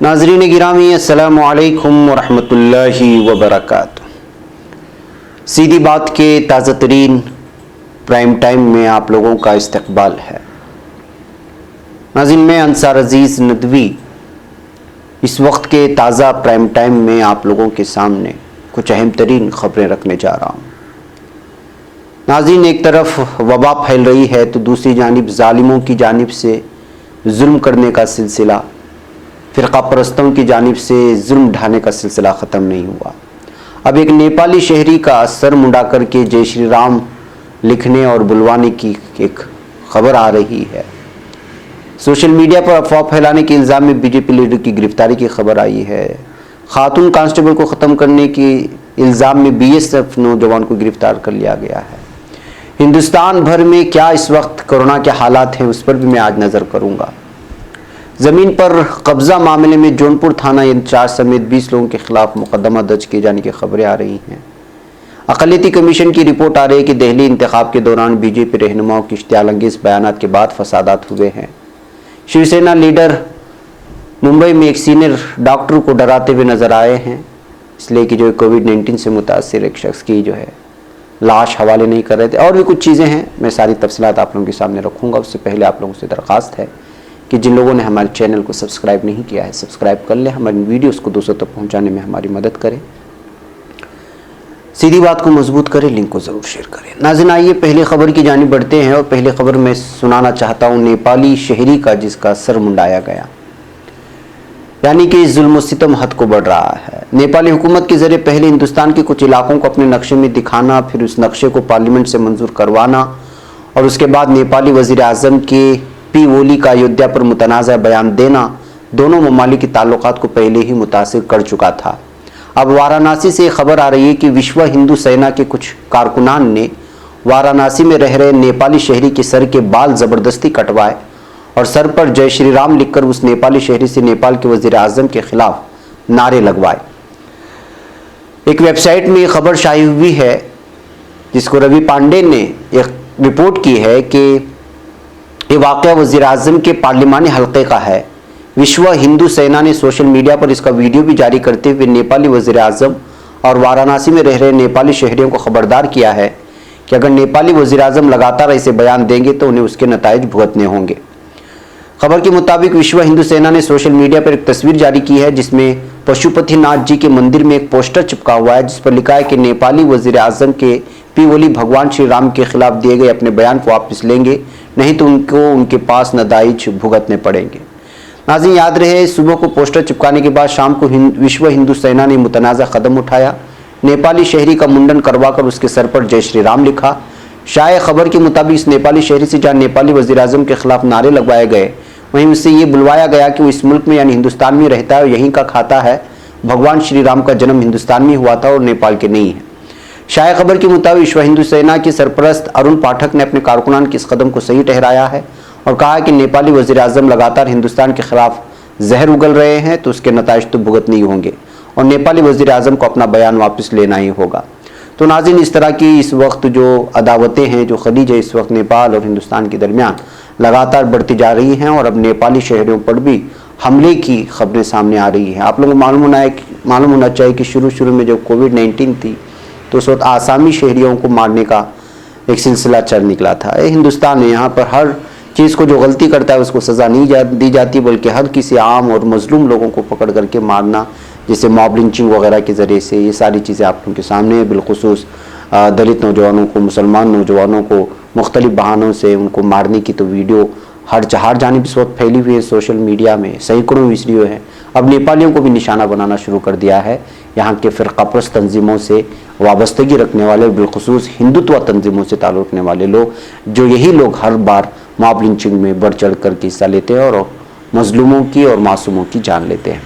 नाज़रीन गिरामी, अस्सलामु अलैकुम वरहमतुल्लाहि वबरकातुहू। सीधी बात के ताज़ा तरीन प्राइम टाइम में आप लोगों का इस्तकबाल है। नाज़रीन, मैं अंसार अजीज़ नदवी इस वक्त के ताज़ा प्राइम टाइम में आप लोगों के सामने कुछ अहम तरीन ख़बरें रखने जा रहा हूँ। नाज़रीन, एक तरफ वबा फैल रही है तो दूसरी जानिब जालिमों की जानिब से जुल्म करने का सिलसिला, फ़िरक़ा परस्तों की जानिब से जुल्म ढाने का सिलसिला ख़त्म नहीं हुआ। अब एक नेपाली शहरी का सर मुंडा करके जय श्री राम लिखने और बुलवाने की एक खबर आ रही है। सोशल मीडिया पर अफवाह फैलाने के इल्ज़ाम में बीजेपी लीडर की गिरफ्तारी की खबर आई है। खातून कांस्टेबल को ख़त्म करने के इल्ज़ाम में बीएसएफ नौजवान को गिरफ्तार कर लिया गया है। हिंदुस्तान भर में क्या इस वक्त कोरोना के हालात हैं, उस पर भी मैं आज नज़र करूँगा। ज़मीन पर कब्ज़ा मामले में जौनपुर थाना इंचार्ज समेत 20 लोगों के खिलाफ मुकदमा दर्ज किए जाने की खबरें आ रही हैं। अक़लियती कमीशन की रिपोर्ट आ रही है कि दिल्ली इंतखाब के दौरान बीजेपी रहनुमाओं की इश्तियाल-अंगेज़ बयानात के बाद फसादात हुए हैं। शिवसेना लीडर मुंबई में एक सीनियर डॉक्टर को डराते हुए नजर आए हैं, इसलिए कि जो कोविड-19 से मुतासिर एक शख्स की जो है लाश हवाले नहीं कर रहे थे। और भी कुछ चीज़ें हैं, मैं सारी तफसीलात आप लोगों के सामने रखूँगा। उससे पहले आप लोगों से दरख्वास्त है कि जिन लोगों ने हमारे चैनल को सब्सक्राइब नहीं किया है, सब्सक्राइब कर लें। हमारी वीडियोस को दोस्तों तक पहुंचाने में हमारी मदद करें। सीधी बात को मजबूत करें, लिंक को ज़रूर शेयर करें। नाज़रीन, आइए पहले खबर की जानिब बढ़ते हैं और पहले खबर में सुनाना चाहता हूँ नेपाली शहरी का जिसका सर मुंडाया गया, यानी कि जुल्म सितम हद को बढ़ रहा है। नेपाली हुकूमत के ज़रिए पहले हिंदुस्तान के कुछ इलाकों को अपने नक्शे में दिखाना, फिर उस नक्शे को पार्लियामेंट से मंजूर करवाना और उसके बाद नेपाली वज़ीर आज़म के पी ओली का अयोध्या पर मुतनाज़ा बयान देना, दोनों ममालिक के ताल्लुकात को पहले ही मुतासिर कर चुका था। अब वाराणसी से खबर आ रही है कि विश्व हिंदू सेना के कुछ कारकुनान ने वाराणसी में रह रहे नेपाली शहरी के सर के बाल ज़बरदस्ती कटवाए और सर पर जय श्री राम लिखकर उस नेपाली शहरी से नेपाल के वज़ीर आज़म के खिलाफ नारे लगवाए। एक वेबसाइट में खबर शाये हुई है जिसको रवि पांडे ने एक रिपोर्ट की है कि ये वाक़या वज़ीर आज़म के पार्लिमानी हल्के का है। विश्व हिंदू सेना ने सोशल मीडिया पर इसका वीडियो भी जारी करते हुए नेपाली वज़ीर आज़म और वाराणसी में रह रहे नेपाली शहरियों को खबरदार किया है कि अगर नेपाली वज़ीर आज़म लगातार ऐसे बयान देंगे तो उन्हें उसके नताइज भुगतने होंगे। खबर के मुताबिक विश्व हिंदू सेना ने सोशल मीडिया पर एक तस्वीर जारी की है जिसमें पशुपतिनाथ जी के मंदिर में एक पोस्टर चिपका हुआ है जिस पर लिखा है कि नेपाली वज़ीर आज़म के पी ओली भगवान श्री राम के खिलाफ दिए गए अपने बयान को वापस लेंगे, नहीं तो उनको उनके पास नताइज भुगतने पड़ेंगे। नाज़रीन, याद रहे, सुबह को पोस्टर चिपकाने के बाद शाम को विश्व हिंदू सेना ने मुतनाज़ा कदम उठाया। नेपाली शहरी का मुंडन करवाकर उसके सर पर जय श्री राम लिखा। शाये खबर के मुताबिक इस नेपाली शहरी से जहाँ नेपाली वज़ीर आज़म के खिलाफ नारे लगवाए गए, वहीं उससे ये बुलवाया गया कि वो इस मुल्क में यानी हिंदुस्तान में रहता है और यहीं का खाता है। भगवान श्री राम का जन्म हिंदुस्तान में हुआ था और नेपाल के नहीं है। शाये खबर के मुताबिक विश्व हिंदू सेना के सरपरस्त अरुण पाठक ने अपने कारकुनान के इस कदम को सही ठहराया है और कहा है कि नेपाली वज़ीर आज़म लगातार हिंदुस्तान के खिलाफ जहर उगल रहे हैं तो उसके नताइज तो भुगतने ही होंगे और नेपाली वज़ीर आज़म को अपना बयान वापस लेना ही होगा। तो नाज़रीन, इस तरह की इस वक्त जो अदावतें हैं, जो खलीज है इस वक्त नेपाल और हिंदुस्तान के दरमियान लगातार बढ़ती जा रही हैं और अब नेपाली शहरियों पर भी हमले की खबरें सामने आ रही हैं। आप लोगों को मालूम होना चाहिए कि शुरू में जब कोविड-19 थी तो उस वक्त आसामी शहरियों को मारने का एक सिलसिला चल निकला था। हिंदुस्तान में यहाँ पर हर चीज़ को जो गलती करता है उसको सज़ा नहीं दी जाती, बल्कि हर किसी आम और मजलूम लोगों को पकड़ करके मारना, जैसे मॉब लिंचिंग वगैरह के ज़रिए से, ये सारी चीज़ें आप लोगों के सामने है। बिलखुसूस दलित नौजवानों को, मुसलमान नौजवानों को मुख्तलिफ बहानों से उनको मारने की तो वीडियो हर जानिब इस वक्त फैली हुई है सोशल मीडिया में, सैकड़ों वीडियो है। अब नेपालियों को भी निशाना बनाना शुरू कर दिया है। यहाँ के फ़िरक़ाप्रस्त तंजीमों से वाबस्तगी रखने वाले, बिलखुसूस हिंदुत्व तंजीमों से ताल्लुक़ रखने वाले लोग, जो यही लोग हर बार मॉब लिंचिंग में बढ़ चढ़ कर के हिस्सा लेते हैं और मजलूमों की और मासूमों की जान लेते हैं।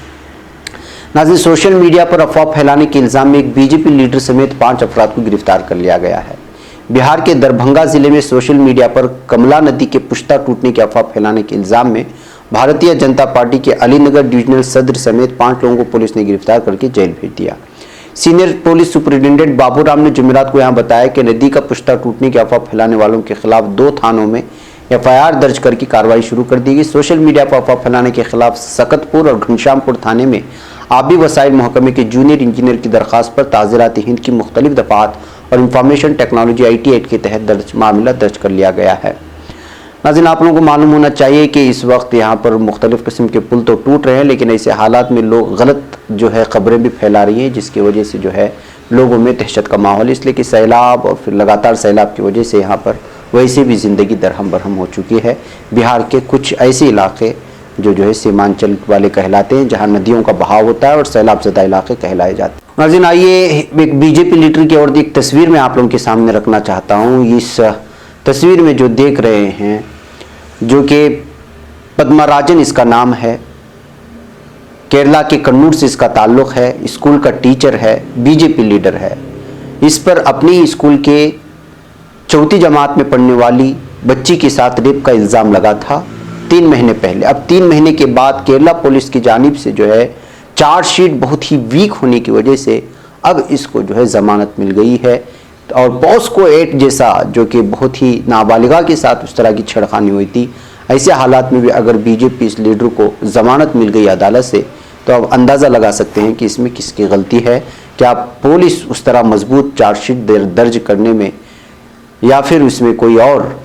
नाज़रीन, सोशल मीडिया पर अफवाह फैलाने के इल्ज़ाम में एक बीजेपी लीडर समेत 5 अफराद को गिरफ्तार कर लिया गया है। बिहार के दरभंगा जिले में सोशल मीडिया पर कमला नदी के पुश्ता टूटने की अफवाह फैलाने के इल्ज़ाम में भारतीय जनता पार्टी के अलीनगर डिविजनल सदर समेत 5 लोगों को पुलिस ने गिरफ्तार करके जेल भेज दिया। सीनियर पुलिस सुपरिटेंडेंट बाबूराम ने जुमेरात को यहां बताया कि नदी का पुश्ता टूटने की अफवाह फैलाने वालों के खिलाफ 2 थानों में FIR दर्ज करके कार्रवाई शुरू कर दी गई। सोशल मीडिया पर अफवाह फैलाने के खिलाफ सकतपुर और घनश्यामपुर थाने में आबी वसाइल महकमे के जूनियर इंजीनियर की दरखास्त पर ताज़ीरात हिंद की मुख्तलिफ दफात और इंफॉर्मेशन टेक्नोलॉजी IT एक्ट के तहत मामला दर्ज कर लिया गया है। नाज़रीन, आप लोगों को मालूम होना चाहिए कि इस वक्त यहाँ पर मुख्तलिफ किस्म के पुल तो टूट रहे हैं, लेकिन ऐसे हालात में लोग गलत जो है खबरें भी फैला रही हैं, जिसकी वजह से जो है लोगों में दहशत का माहौल, इसलिए कि सैलाब और फिर लगातार सैलाब की वजह से यहाँ पर वैसे भी ज़िंदगी दरहम बरहम हो चुकी है। बिहार के कुछ ऐसे इलाके जो है सीमांचल वाले कहलाते हैं, जहाँ नदियों का बहाव होता है और सैलाब ज़दा इलाके कहलाए जाते हैं। नाज़रीन, आइए एक BJP लीडर की और एक तस्वीर मैं आप लोगों के सामने रखना चाहता हूँ। इस तस्वीर में जो देख रहे हैं, जो कि पद्माराजन इसका नाम है, केरला के कन्नूर से इसका ताल्लुक़ है, स्कूल का टीचर है, BJP लीडर है। इस पर अपनी स्कूल के 4वीं जमात में पढ़ने वाली बच्ची के साथ रेप का इल्ज़ाम लगा था 3 महीने पहले। अब 3 महीने के बाद केरला पुलिस की जानिब से जो है चार्जशीट बहुत ही वीक होने की वजह से अब इसको जो है ज़मानत मिल गई है। और पॉस्को एक्ट जैसा, जो कि बहुत ही नाबालिगा के साथ उस तरह की छेड़खानी हुई थी, ऐसे हालात में भी अगर BJP इस लीडर को ज़मानत मिल गई अदालत से, तो अब अंदाज़ा लगा सकते हैं कि इसमें किसकी गलती है। क्या पुलिस उस तरह मजबूत चार्जशीट दर्ज करने में, या फिर उसमें कोई और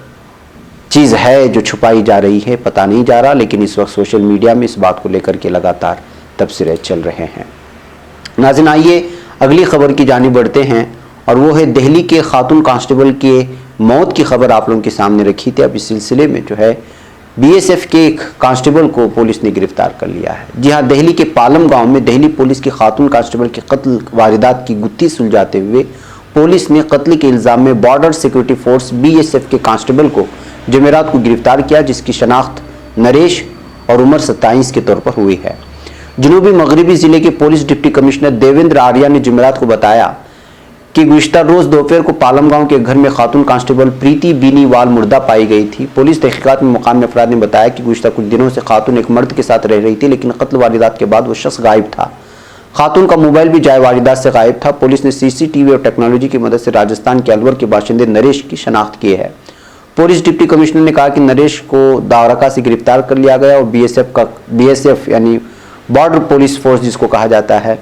चीज़ है जो छुपाई जा रही है, पता नहीं जा रहा। लेकिन इस वक्त सोशल मीडिया में इस बात को लेकर के लगातार तबसरे चल रहे हैं। नाज़रीन, आइए अगली खबर की जानिब बढ़ते हैं, और वो है दिल्ली के खातून कांस्टेबल के मौत की खबर आप लोगों के सामने रखी थी। अब इस सिलसिले में जो है BSF के एक कांस्टेबल को पुलिस ने गिरफ्तार कर लिया है। जी हाँ, दिल्ली के पालम गांव में दिल्ली पुलिस की खातून कांस्टेबल के कत्ल वारदात की गुत्थी सुलझाते हुए पुलिस ने कत्ल के इल्ज़ाम में बॉर्डर सिक्योरिटी फोर्स BSF के कांस्टेबल को जमेरात को गिरफ्तार किया, जिसकी शनाख्त नरेश और उम्र 27 के तौर पर हुई है। जनूबी मगरबी जिले के police deputy commissioner Devendra Arya ने जमेरात को बताया कि गुज़िश्ता रोज दोपहर को पालम गांव के घर में खातून कांस्टेबल प्रीति बीनीवाल मुर्दा पाई गई थी। पुलिस तहकीकात में मुकामी अफराद ने बताया कि गुज़िश्ता कुछ दिनों से खातून एक मर्द के साथ रह रही थी, लेकिन कत्ल वारदात के बाद वो शख्स गायब था। खातून का मोबाइल भी जाए वारदात से गायब था। पुलिस ने CCTV और टेक्नोलॉजी की मदद से राजस्थान के अलवर के बाशिंदे नरेश की शनाख्त की है। पुलिस डिप्टी कमिश्नर ने कहा कि नरेश को दावरका से गिरफ्तार कर लिया गया और BSF यानी बॉर्डर पुलिस फोर्स जिसको कहा जाता है,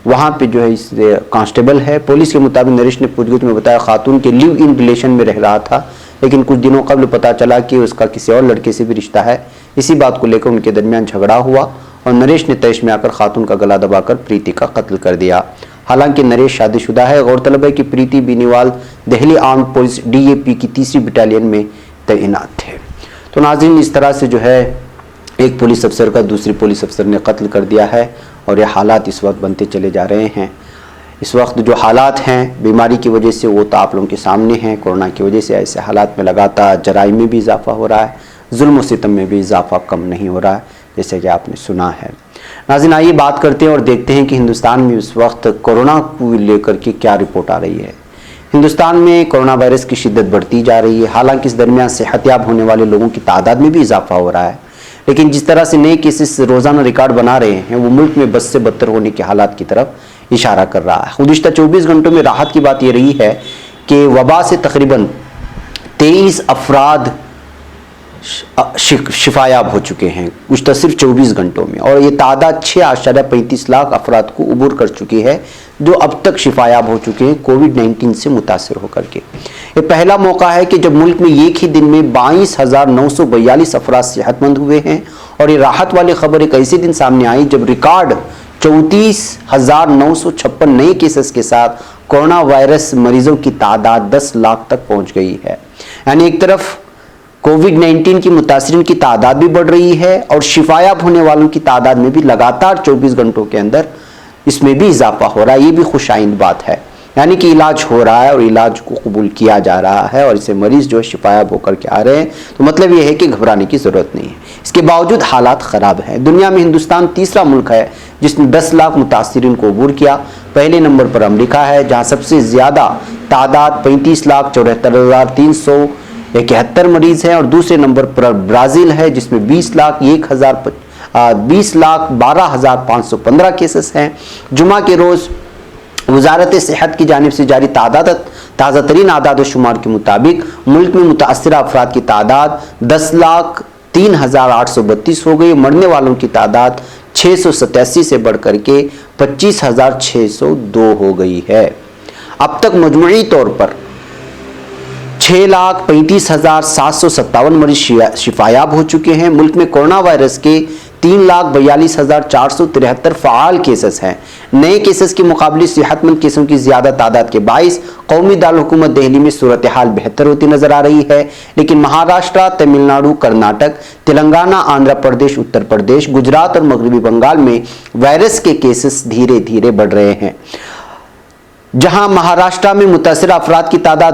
वहाँ पे जो है इस कांस्टेबल है। पुलिस के मुताबिक नरेश ने पूछताछ में बताया खातून के लिव इन रिलेशन में रह रहा था, लेकिन कुछ दिनों कबल पता चला कि उसका किसी और लड़के से भी रिश्ता है। इसी बात को लेकर उनके दरमियान झगड़ा हुआ और नरेश ने तैश में आकर खातून का गला दबाकर प्रीति का कत्ल कर दिया। हालांकि नरेश शादीशुदा है। गौरतलब है कि प्रीति बीनीवाल दिल्ली आर्म्ड पुलिस DAP की 3री बटालियन में तैनात थे। तो नाज़रीन, इस तरह से जो है एक पुलिस अफसर का दूसरी पुलिस अफसर ने कत्ल कर दिया है, और ये हालात इस वक्त बनते चले जा रहे हैं। इस वक्त जो हालात हैं बीमारी की वजह से, वो तो आप लोगों के सामने हैं। कोरोना की वजह से ऐसे हालात में लगातार जराइम में भी इजाफा हो रहा है, जुल्म और सितम में भी इजाफा कम नहीं हो रहा है, जैसे कि आपने सुना है। नाज़रीन, आइए बात करते हैं और देखते हैं कि हिंदुस्तान में इस वक्त कोरोना को लेकर के क्या रिपोर्ट आ रही है। हिंदुस्तान में कोरोना वायरस की शिद्दत बढ़ती जा रही है। हालांकि इस दरमियान सेहतयाब होने वाले लोगों की तादाद में भी इजाफा हो रहा है, लेकिन जिस तरह से नए केसेस रोजाना रिकॉर्ड बना रहे हैं, वो मुल्क में बद से बदतर होने के हालात की तरफ इशारा कर रहा है। गुज़िश्ता 24 घंटों में राहत की बात यह रही है कि वबा से तकरीबन 23 अफराद शिफायाब हो चुके हैं गुज़िश्ता सिर्फ 24 घंटों में, और ये तादाद 6.35 लाख अफराद को उबूर कर चुकी है, जो अब तक शिफायाब हो चुके हैं कोविड-19 से मुतासर होकर के। ये पहला मौका है कि जब मुल्क में एक ही दिन में 22,942 अफराद सेहतमंद हुए हैं, और ये राहत वाली खबर एक ऐसे दिन सामने आई जब रिकॉर्ड 34,956 नए केसेस के साथ कोरोना वायरस मरीजों की तादाद 10 लाख तक पहुंच गई है। यानी एक तरफ कोविड-19 की मुतासरीन की तादाद भी बढ़ रही है, और शिफायाब होने वालों की तादाद में भी लगातार 24 घंटों के अंदर इसमें भी इजाफा हो रहा है। ये भी खुशाइंद बात है, यानी कि इलाज हो रहा है और इलाज को कबूल किया जा रहा है, और इससे मरीज जो है शिफायाब होकर के आ रहे हैं। तो मतलब ये है कि घबराने की ज़रूरत नहीं है। इसके बावजूद हालात ख़राब हैं। दुनिया में हिंदुस्तान तीसरा मुल्क है जिसने 10 लाख मुतासरीन को अबूर किया। पहले नंबर पर अमेरिका है, जहाँ सबसे ज़्यादा तादाद 35,74,371 मरीज़ हैं, और दूसरे नंबर पर ब्राज़ील है जिसमें 20,12,515 केसेस हैं। जुमा के रोज़ वजारत सेहत की जानिब से जारी ताज़ा तरीन आदाद व शुमार के मुताबिक मुल्क में मुतासरा अफराद की तादाद 10,03,832 हो गई। मरने वालों की तादाद 687 से बढ़कर के 25,602 हो गई है। अब तक मजमूई तौर पर 6,35,757 मरीज शिफायाब हो चुके हैं। मुल्क में कोरोना वायरस के 3,42,473 फ़ाल केसेस हैं। नए केसेस के मुकाबले सेहतमंद केसों की ज़्यादा तादाद के बाइस कौमी दारुल-हुकूमत दिल्ली में सूरत हाल बेहतर होती नजर आ रही है, लेकिन महाराष्ट्र, तमिलनाडु, कर्नाटक, तेलंगाना, आंध्र प्रदेश, उत्तर प्रदेश, गुजरात और मगरबी बंगाल में वायरस के केसेस धीरे धीरे बढ़ रहे हैं। जहां महाराष्ट्र में मुतासरा अफराद की तादाद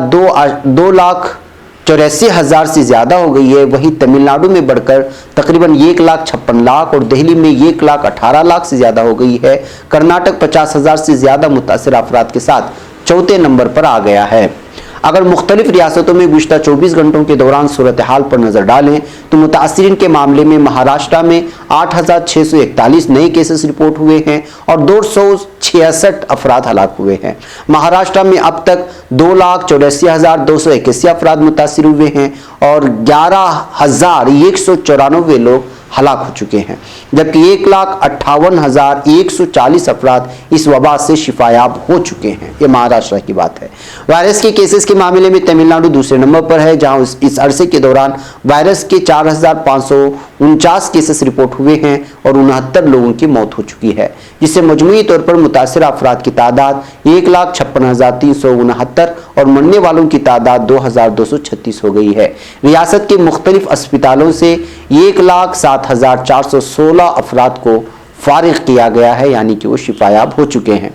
2,84,000 से ज्यादा हो गई है, वहीं तमिलनाडु में बढ़कर तकरीबन 1,56,00,000 और दिल्ली में 1,18,00,000 से ज्यादा हो गई है। कर्नाटक 50,000 से ज्यादा मुतासरा अफराद के साथ चौथे नंबर पर आ गया है। अगर मुख्तलिफ रियासतों में गुज़िश्ता 24 घंटों के दौरान सूरत हाल पर नजर डालें तो मुतासरीन के मामले में महाराष्ट्र में 8,641 नए केसेस रिपोर्ट हुए हैं और 266 अफराद हलाक हुए हैं। महाराष्ट्र में अब तक 2,84,281 अफराद मुतासर हुए हैं और 11,194 लोग हलाक हो चुके हैं, जबकि 1,58,140 अफराद इस वबा से शिफायाब हो चुके हैं। ये महाराष्ट्र की बात है। वायरस के केसेस के मामले में तमिलनाडु दूसरे नंबर पर है, जहां इस अरसे के दौरान वायरस के 4,549 केसेस रिपोर्ट हुए हैं और 69 लोगों की मौत हो चुकी है, जिससे मजमूई तौर पर मुतासर अफराद की तादाद 1,56,369 और मरने वालों की तादाद 2,236 हो गई है। रियासत के मुख्तलिफ अस्पतालों से 1,07,416 अफराद को फारिग किया गया है, यानी कि वो शिफायाब हो चुके हैं।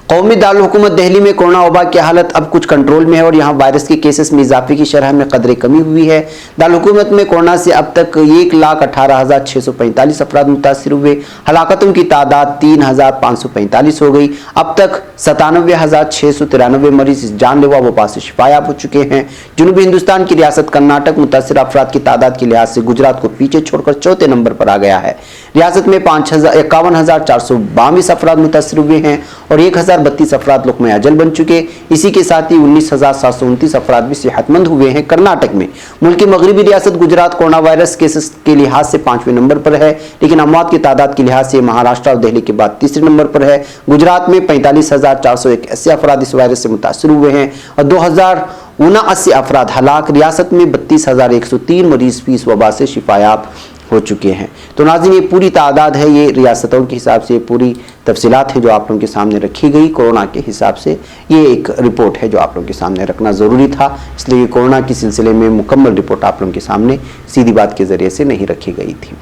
कौमी दारुल हुकूमत दिल्ली में कोरोना वबा की हालत अब कुछ कंट्रोल में है और यहाँ वायरस के केसेस में इजाफे की शरह में कदरे कमी हुई है। दारुल हुकूमत में कोरोना से अब तक 1,18,645 अफराद मुतासर हुए। हलाकतों की तादाद 3,545 हो गई। अब तक 97,693 मरीज इस जानलेवा वबा से शिफायाब हो चुके हैं। जनूबी हिंदुस्तान की रियासत कर्नाटक मुतासर अफराद की तादाद के लिहाज से गुजरात को पीछे छोड़कर चौथे नंबर पर आ गया है। रियासत में 51,422 अफराद मुतासर हुए हैं और 1,032 अफराद लुक़्मा अजल बन चुके। इसी के साथ ही 19,729 अफराद भी सेहतमंद हुए हैं। कर्नाटक में मुल्क की मगरबी रियासत गुजरात कोरोना वायरस केसेस के लिहाज से 5वें नंबर पर है, लेकिन अमवात की तादाद के लिहाज से महाराष्ट्र और दिल्ली के बाद तीसरे नंबर पर है। गुजरात में 45,481 अफराद इस वायरस से मुतासर हुए हैं और 2,079 अफराद हलाक। रियासत में 32,103 मरीज भी इस वबा से शिफायाब हो चुके हैं। तो नाज़रीन, ये पूरी तादाद है, ये रियासतों के हिसाब से पूरी तफसीलात हैं जो आप लोगों के सामने रखी गई। कोरोना के हिसाब से ये एक रिपोर्ट है जो आप लोगों के सामने रखना ज़रूरी था, इसलिए कोरोना के सिलसिले में मुकम्मल रिपोर्ट आप लोगों के सामने सीधी बात के ज़रिए से नहीं रखी गई थी।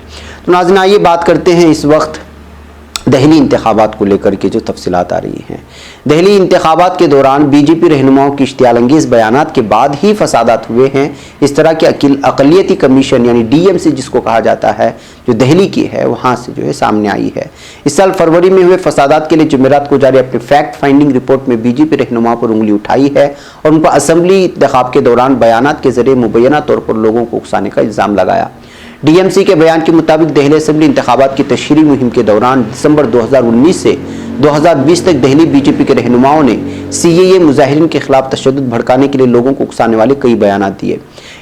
तो नाज़रीन, आइए बात करते हैं इस वक्त दहली इंतखाबात को लेकर के जो तफसीलात आ रही हैं। दहली इंतखाबात के दौरान बीजेपी रहनुमाओं की इश्तियालंगेज़ बयानात के बाद ही फसादात हुए हैं। इस तरह की अक़लियती कमीशन यानी DMC जिसको कहा जाता है, जो दहली की है, वहाँ से जो है सामने आई है। इस साल फरवरी में हुए फसादात के लिए जुमेरात को जारी अपने फैक्ट फाइंडिंग रिपोर्ट में बीजेपी रहनुमाओं पर उंगली उठाई है और उन पर असम्बली इंतखाब के दौरान बयानात के जरिए मुबैना तौर पर लोगों को उकसाने का इल्ज़ाम लगाया। DMC के बयान के मुताबिक दहली असम्बली इंतखाबात की तशहीरी मुहिम के दौरान दिसंबर 2019 से 2020 तक दहली बीजेपी के रहनुमाओं ने CAA मुजाहिरीन के खिलाफ तशद्दुद भड़काने के लिए लोगों को उकसाने वाले कई बयानात दिए।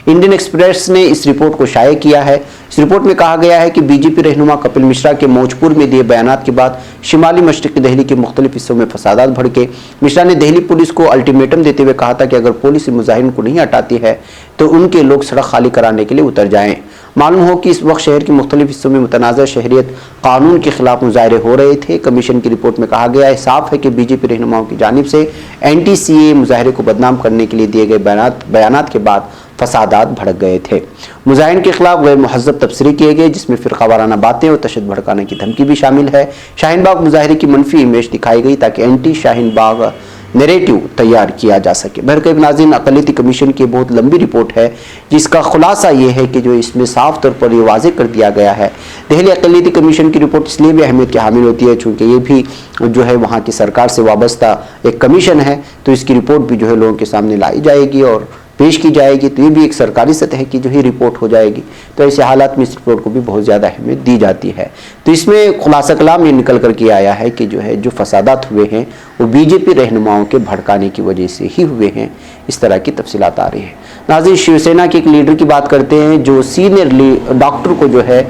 इंडियन एक्सप्रेस ने इस रिपोर्ट को शाये किया है। इस रिपोर्ट में कहा गया है कि बीजेपी रहनुमा कपिल मिश्रा के मौजपुर में दिए बयानात के बाद शिमाली मशरक़ी दिल्ली के मुख्तलिफ हिस्सों में फसादात भड़के। मिश्रा ने दिल्ली पुलिस को अल्टीमेटम देते हुए कहा था कि अगर पुलिस मुजाहिरीन को नहीं हटाती है तो उनके लोग सड़क खाली कराने के लिए उतर जाएं। मालूम हो कि इस वक्त शहर के मुख्तलिफ हिस्सों में मुतनाज़ा शहरियत कानून के खिलाफ मुजाहरे हो रहे थे। कमीशन की रिपोर्ट में कहा गया है, साफ है कि बीजेपी रहनुमाओं की जानिब से anti-CAA मुजाहरे को बदनाम करने के लिए दिए गए बयानात के बाद फसादात भड़क गए थे। मुजाहिरीन के खिलाफ गैर मुहज़्ज़ब तबसरे किए गए, जिसमें फ़िरक़ावाराना बातें और तशद्दुद भड़काने की धमकी भी शामिल है। शाहीन बाग मुजाहरे की मनफी इमेज दिखाई गई ताकि एंटी शाहीन बाग नैरेटिव तैयार किया जा सके। बहरकैफ नाज़रीन, अक़लियती कमीशन की बहुत लंबी रिपोर्ट है जिसका खुलासा ये है कि जो इसमें साफ तौर पर ये वाज़ेह कर दिया गया है। दिल्ली अक़लियती कमीशन की रिपोर्ट इसलिए भी अहमियत की हामिल होती है चूँकि ये भी जो है वहाँ की सरकार से वाबस्ता एक कमीशन है, तो इसकी रिपोर्ट भी जो है लोगों के सामने लाई जाएगी और पेश की जाएगी तो ये भी एक सरकारी सतह की जो है रिपोर्ट हो जाएगी। तो ऐसे हालात में इस रिपोर्ट को भी बहुत ज़्यादा अहमियत दी जाती है। तो इसमें खुलासा कलाम ये निकल करके आया है कि जो है जो फसादात हुए हैं वो बीजेपी रहनुमाओं के भड़काने की वजह से ही हुए हैं, इस तरह की तफसीलात आ रही है। नाज़रीन, शिवसेना के एक लीडर की बात करते हैं जो सीनियर डॉक्टर को जो है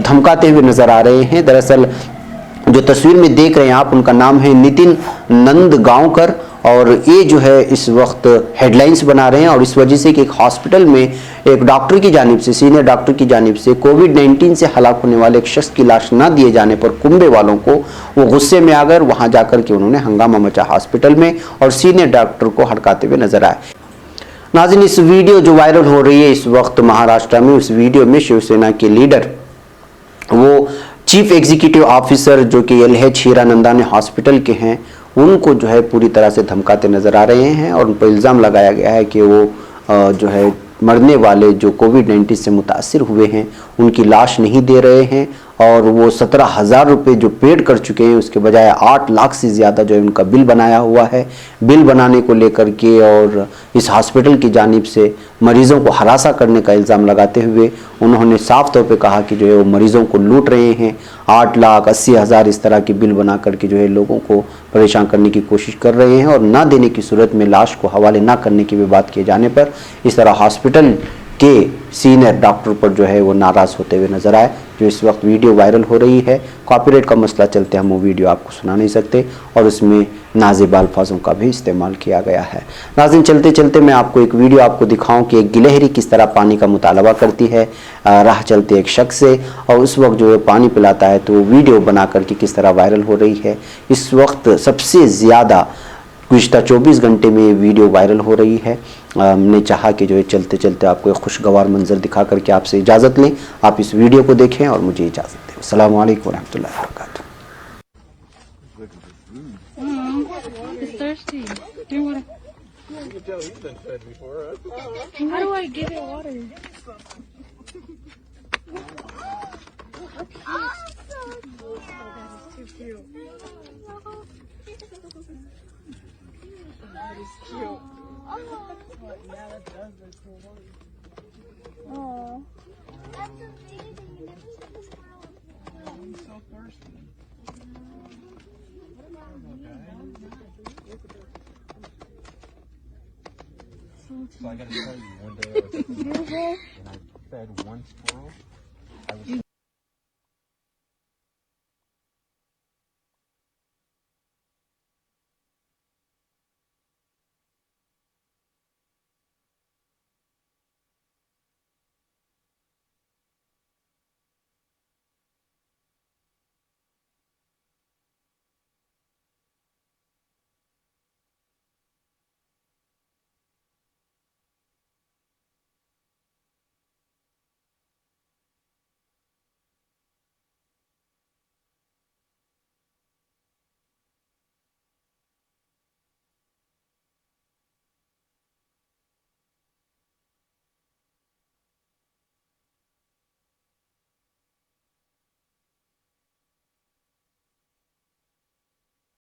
धमकाते हुए नजर आ रहे हैं। दरअसल जो तस्वीर में देख रहे हैं आप, उनका नाम है नितिन नंदगांवकर और ये जो है इस वक्त हेडलाइंस बना रहे हैं। और इस वजह से कि एक हॉस्पिटल में एक डॉक्टर की जानिब से, सीनियर डॉक्टर की जानिब से कोविड-19 से हलाक होने वाले एक शख्स की लाश न दिए जाने पर कुंभे वालों को वो गुस्से में आ गए, वहां जाकर के उन्होंने हंगामा मचा हॉस्पिटल में और सीनियर डॉक्टर को हड़काते हुए नजर आए। नाज़रीन, इस वीडियो जो वायरल हो रही है इस वक्त महाराष्ट्र में, उस वीडियो में शिवसेना के लीडर वो चीफ एग्जीक्यूटिव ऑफिसर जो कि LH हीरानंदानी हॉस्पिटल के हैं, उनको जो है पूरी तरह से धमकाते नजर आ रहे हैं और उन पर इल्ज़ाम लगाया गया है कि वो जो है मरने वाले जो कोविड-19 से मुतासिर हुए हैं उनकी लाश नहीं दे रहे हैं और वो 17,000 रुपये जो पेड कर चुके हैं उसके बजाय 8 लाख से ज़्यादा जो है उनका बिल बनाया हुआ है। बिल बनाने को लेकर के और इस हॉस्पिटल की जानिब से मरीज़ों को हरासा करने का इल्ज़ाम लगाते हुए उन्होंने साफ तौर पे कहा कि जो है वो मरीज़ों को लूट रहे हैं। 8,80,000 इस तरह की बिल बना करके जो है लोगों को परेशान करने की कोशिश कर रहे हैं और ना देने की सूरत में लाश को हवाले ना करने की भी बात किए जाने पर इस तरह हॉस्पिटल के सीनियर डॉक्टर पर जो है वो नाराज़ होते हुए नजर आए। जो इस वक्त वीडियो वायरल हो रही है, कॉपीराइट का मसला चलते हम वो वीडियो आपको सुना नहीं सकते और उसमें नाज़िब अल्फाजों का भी इस्तेमाल किया गया है। नाज़रीन, चलते चलते मैं आपको एक वीडियो आपको दिखाऊं कि एक गिलहरी किस तरह पानी का मुतालबा करती है राह चलते एक शख्स से और उस वक्त जो है पानी पिलाता है तो वो वीडियो बना करके किस तरह वायरल हो रही है। इस वक्त सबसे ज़्यादा गुज़िश्ता 24 घंटे में वीडियो वायरल हो रही है। हमने चाहा कि जो है चलते चलते आपको एक खुशगवार मंजर दिखा करके आपसे इजाज़त लें। आप इस वीडियो को देखें और मुझे इजाज़त दें। अस्सलाम वालेकुम रहमतुल्लाहि व बरकातुहू। It's thirsty. Do you want You can tell he's been fed before, huh? to? How do I give it water? That's too cute. That is cute. Yeah, that does look cool. Oh. I'm so thirsty. So I gotta tell you, one day I was at the beach and I fed one squirrel. I was